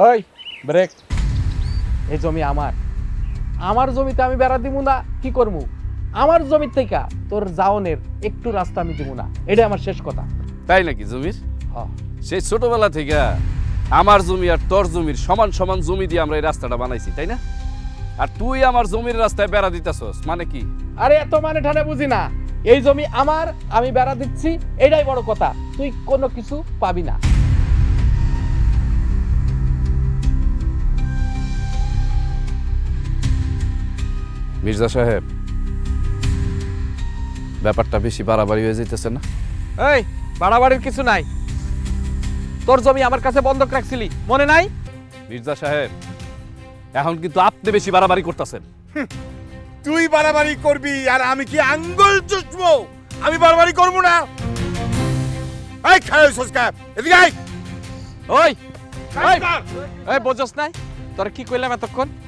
ওই ব্রেক। এই জমি আমার, আমার জমিতে আমি বেড়া দিব না কি করবো? আমার জমি থেকে তোর জাওনের একটু রাস্তা আমি দিব না, এটা আমার শেষ কথা। তাই নাকি জমির? হ্যাঁ। সেই ছোটবেলা থেকে আমার জমি আর তোর জমির সমান সমান জমি দিয়ে আমরা এই রাস্তাটা বানাইছি, তাই না? আর তুই আমার জমির রাস্তায় বেড়া দিতেছস, মানে কি? আরে এত মানে ঠানে বুঝি না, এই জমি আমার, আমি বেড়া দিচ্ছি, এটাই বড় কথা। তুই কোনো কিছু পাবি না। মির্জা সাহেব, ব্যাপারটা বেশি বাড়াবাড়ি হয়ে যাইতেছে না? এই বাড়াবাড়ির কিছু নাই, তোর জমি আমার কাছে বন্ধক রাখছিলি মনে নাই? মির্জা সাহেব, এখন কিন্তু আপনি বেশি বাড়াবাড়ি করতেছেন। তুই বাড়াবাড়ি করবি আর আমি কি আঙ্গুল চুষবো? আমি বাড়াবাড়ি করবো না। এই খায় সস্কার, এদিকে আয়। ওই এই বোঝস নাই তোর কি কইলাম এতক্ষণ?